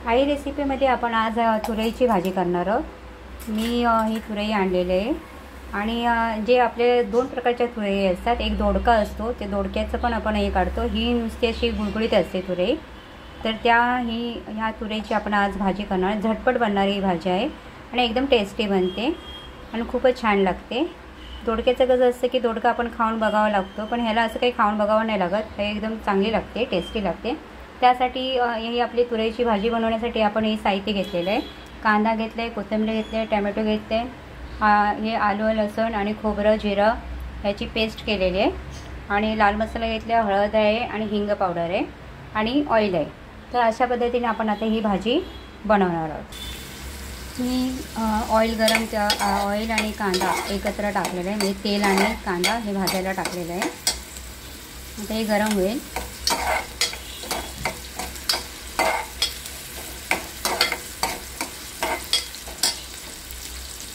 आई रेसिपीमध्ये आपण आज तुरईची भाजी करणार आहोत। मी ही तुरई आणलेली आहे आणि जे आपले दोन प्रकारच्या तुरई असतात, एक दोडका असतो, ते दोडक्याचं पण आपण हे काढतो। ही नुसती अशी गुळगुळीत असते तुरई, तर ह्या तुरईची आपण आज भाजी करणार। झटपट बनणारी ही भाजी आहे आणि एकदम टेस्टी बनते आणि खूपच छान लागते। दोडक्याचं कसं असतं की दोडका आपण खाऊन बघावा लागतो, पण ह्याला असं काही खाऊन बघावं नाही लागत, हे एकदम चांगली लागते, टेस्टी लागते। त्यासाठी ही आपली तुरईची भाजी बनवण्यासाठी आपण हे साहित्य घेतलेलं आहे। कांदा घेतला आहे, कोथिंबीर घेतली आहे, टोमॅटो घेतले, हे आलं लसूण आणि खोबरं जिरं ह्याची पेस्ट केलेली आहे आणि लाल मसाला घेतला, हळद आहे आणि हिंग पावडर आहे आणि ऑइल आहे। तर अशा पद्धतीने आपण आता ही भाजी बनवणार आहोत। मी ऑइल आणि कांदा एकत्र टाकलेला आहे, म्हणजे तेल आणि कांदा हे भाजायला टाकलेलं आहे। आता हे गरम होईल।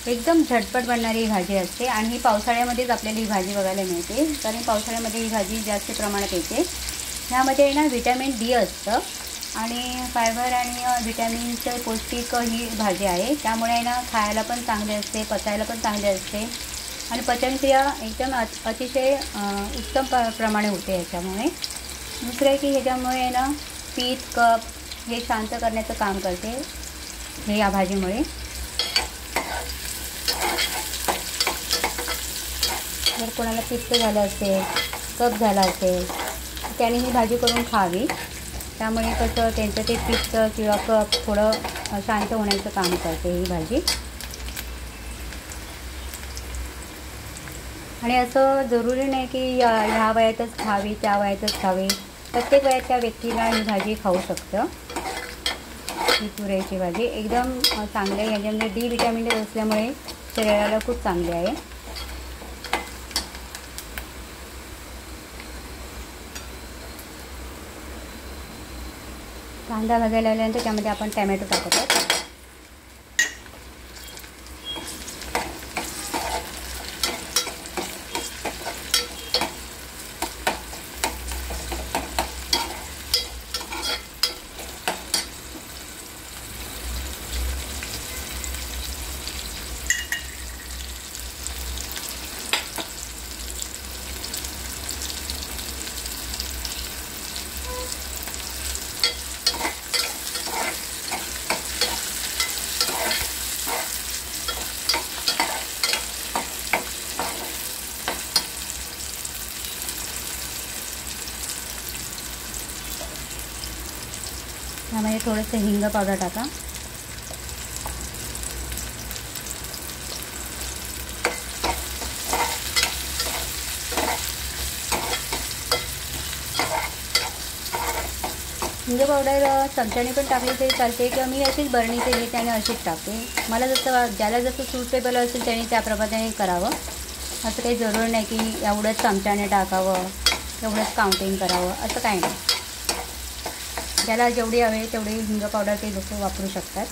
एकदम झटपट बनणारी ही भाजी असते आणि ही पावसाळ्यामध्येच आपल्याला ही भाजी बघायला मिळते, कारण पावसाळ्यामध्ये ही भाजी जास्त प्रमाणात येते। ह्यामध्ये ना व्हिटॅमिन डी असतं आणि फायबर आणि व्हिटॅमिनचं पौष्टिक ही भाजी आहे, त्यामुळे ना खायला पण चांगले असते, पचायला पण चांगले असते आणि पचनक्रिया एकदम अतिशय उत्तम प्रमाणे होते ह्याच्यामुळे। दुसरं आहे की ह्याच्यामुळे ना पित्त कफ हे शांत करण्याचं काम करते हे या भाजीमुळे। जर कोणाला पित्त झालं असेल, कफ झाला असेल, त्याने ही भाजी करून खावी, त्यामुळे कसं त्यांचं ते पित्त किंवा कफ थोडं शांत होण्याचं काम करते ही भाजी। आणि असं जरुरी नाही की ह्या वयातच खावी, त्या वयातच खावी, प्रत्येक वयाच्या व्यक्तीला ही भाजी खाऊ शकतं। ही तुरीची भाजी एकदम चांगली आहे, याच्यामध्ये डी व्हिटॅमिन असल्यामुळे शरीराला खूप चांगली आहे। कांदा भाजायला लागल्यानंतर त्यामध्ये आपण टोमॅटो टाकत आहोत। यामध्ये थोडंसं हिंग पावडर टाका। हिंग पावडर चमच्याने पण टाकली तरी चालते, किंवा मी अशीच बरणीचे घेते आणि अशीच टाकते। मला ज्याला जसं सुटेबल असेल त्याने त्याप्रमाणे करावं, असं काही जरूर नाही की एवढंच चमच्याने टाकावं, एवढंच काउंटिंग करावं, असं काही नाही। ज्याला जेवढी हवे तेवढी हिंग पावडर ते लोक वापरू शकतात।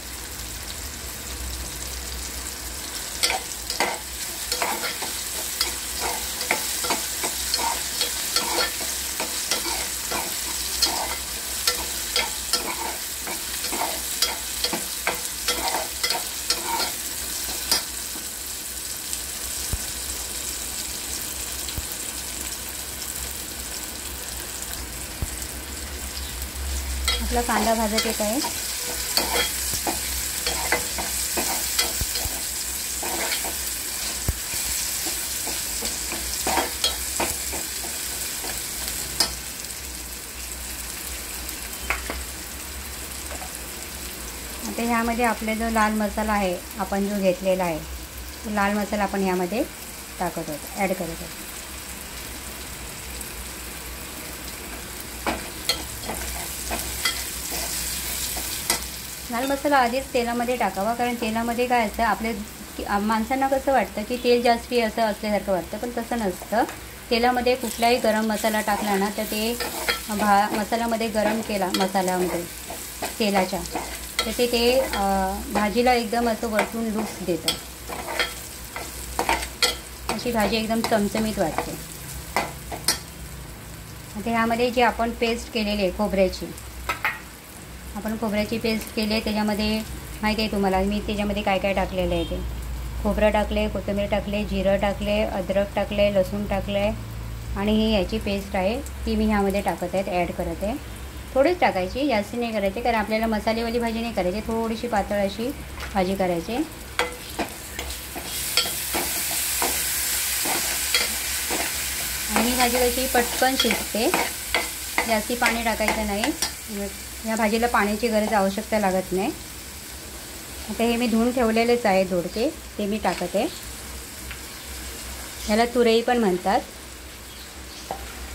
आपला कांदा भाजत येत आहे। आता ह्यामध्ये आपला जो लाल मसाला आहे आपण जो घेतलेला आहे, तो लाल मसाला आपण ह्यामध्ये टाकत आहोत, ॲड करत आहोत। लाल मसाला आधीच तेलामध्ये टाकावा, कारण तेलामध्ये काय असतं, आपले माणसांना कसं वाटतं की तेल जास्ती असं असल्यासारखं वाटतं, पण तसं नसतं। तेलामध्ये कुठलाही गरम मसाला टाकला ना तर ते मसाल्यामध्ये गरम केला मसाल्यामध्ये तेलाच्या, तर ते भाजीला एकदम असं वरतून लुक देतं, अशी भाजी एकदम चमचमीत वाटते। आता ह्यामध्ये जी आपण पेस्ट केलेली आहे खोबऱ्याची, आपण खोबऱ्याची पेस्ट केली आहे, त्याच्यामध्ये माहिती आहे तुम्हाला मी त्याच्यामध्ये काय काय टाकलेलं आहे ते. खोबरं टाकले, कोथिंबीर टाकले, जिरं टाकले, अद्रक टाकले, लसूण टाकलं आहे आणि ही याची पेस्ट आहे ती मी ह्यामध्ये टाकत आहे, ॲड करत आहे. थोडीच टाकायची, जास्त नाही करायची, कारण आपल्याला मसालेवाली भाजी नाही करायची, थोडीशी पातळ अशी भाजी करायची. आणि ही भाजी कशी पटकन शिजते, जास्ती पाणी टाकायचं नाही. या भाजीला पाण्याची गरज आवश्यकता लागत नाही. आता हे मी धुवून ठेवलेलेच आहे दोडके, ते मी टाकत आहे. ह्याला तुरई पण म्हणतात.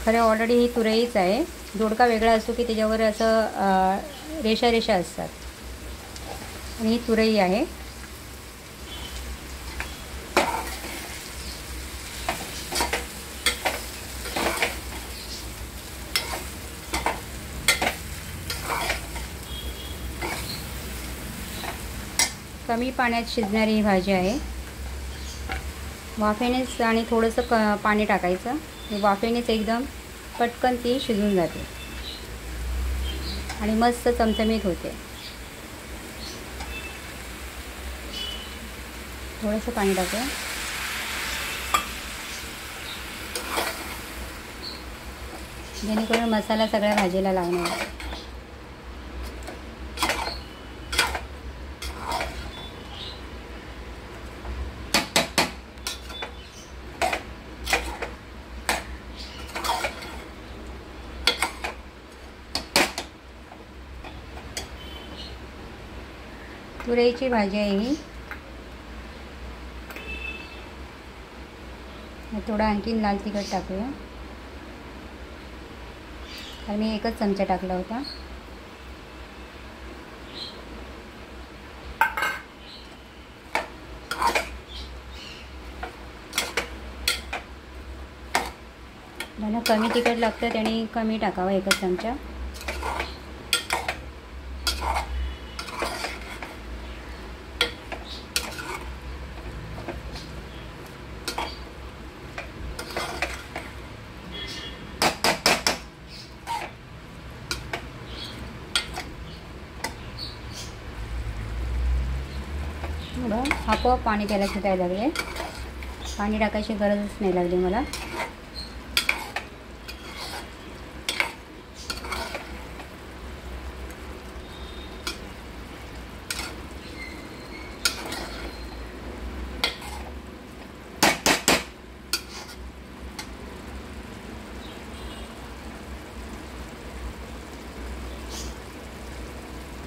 खरं ऑलरेडी ही तुरईच आहे. दोडका वेगळा असतो की त्याच्यावर असं रेषा रेषा असतात, आणि ही तुरई आहे. कमी पाण्यात शिजणारी ही भाजी आहे. वाफेनेच आणि थोडंसं पाणी टाकायचं, वाफेनेच एकदम पटकन ती शिजून जाते आणि मस्त चमचमीत होते. थोडंसं पाणी टाकूया. जेणेकरून मसाला सगळ्या भाजीला लागणार. तुरईची भाजी आहे ही. थोडं आणखीन लाल तिखट टाकूया, कारण मी एकच चमचा टाकला होता. ज्यांना कमी तिखट लागतं त्याने कमी टाकावं, एकच चमचा. आपोआप पाणी त्याला सुटायला लागले. पाणी टाकायची गरजच नाही लागली मला.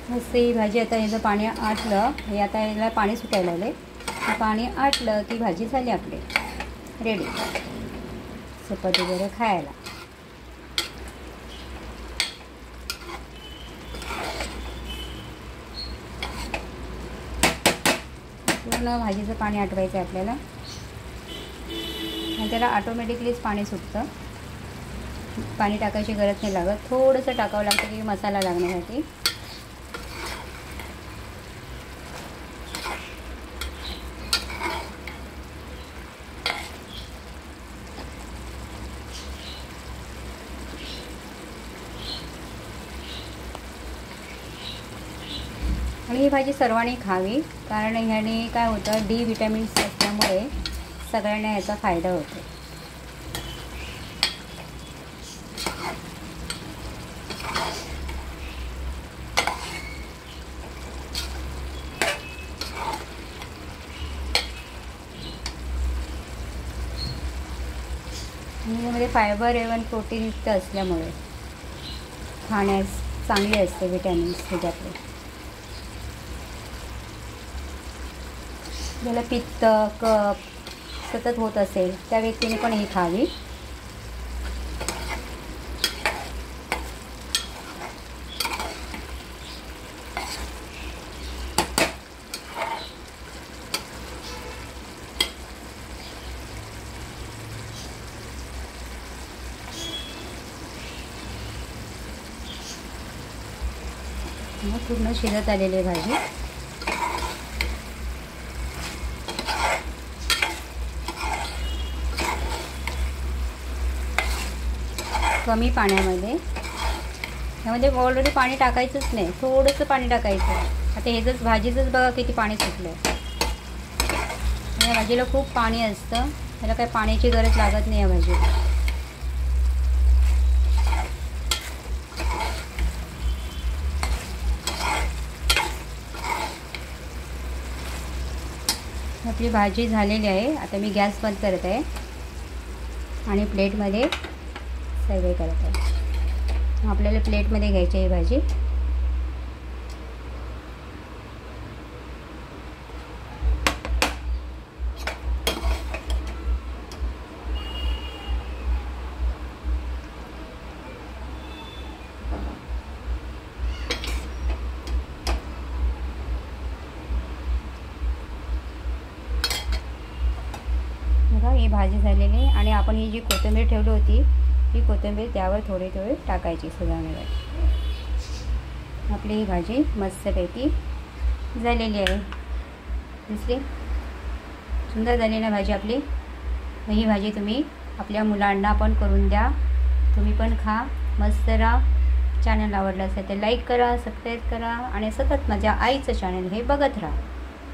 मस्त ही भाजी. आता याचं पाणी आटलं, हे आता याला पाणी सुटायला लागले. पाणी आटलं की भाजी झाली आपली रेडी, चपाती वगैरे खायला. पूर्ण भाजीचं पाणी आटवायचं आहे आपल्याला, आणि त्याला ऑटोमॅटिकलीच पाणी सुटतं. पाणी टाकायची गरज नाही लागत. थोडंसं टाकावं लागतं की मसाला लागण्यासाठी. आणि ही भाजी सर्वांनी खावी, कारण ह्याने काय होतं, डी विटॅमिन्स असल्यामुळे सगळ्यांना याचा फायदा होतो. यामध्ये फायबर एवन प्रोटीनयुक्त असल्यामुळे खाण्यास चांगले असते विटॅमिन्स त्याच्यातले. ज्याला पित्त कफ सतत होत असेल त्या व्यक्तीने पण ही खावी. पूर्ण शिजत आलेली भाजी. कमी पाण्यामध्ये ह्यामध्ये ऑलरेडी पाणी टाकायचंच नाही, थोडंसं पाणी टाकायचं. आता ह्याचंच भाजीचंच बघा किती पाणी सुटलं आहे. या भाजीला खूप पाणी असतं, त्याला काही पाण्याची गरज लागत नाही या भाजीला. आपली भाजी झालेली आहे. आता मी गॅस बंद करत आहे आणि प्लेटमध्ये सर्व करत आहे. आपल्याला प्लेटमध्ये घ्यायची आहे भाजी. बघा ही भाजी झालेली आहे आणि आपण ही जी कोथिंबीर ठेवली होती ही कोथिंबीर त्यावर थोडी थोडी टाकायची सजावण्यासाठी. आपली ही भाजी मस्तपैकी झालेली आहे. दिसली सुंदर झाली ना भाजी आपली. ही भाजी तुम्ही आपल्या मुलांना पण करून द्या, तुम्ही पण खा, मस्त राहा. चॅनल आवडलं असेल तर लाईक करा, सबस्क्राईब करा आणि सतत माझ्या आईचं चॅनल हे बघत राहा.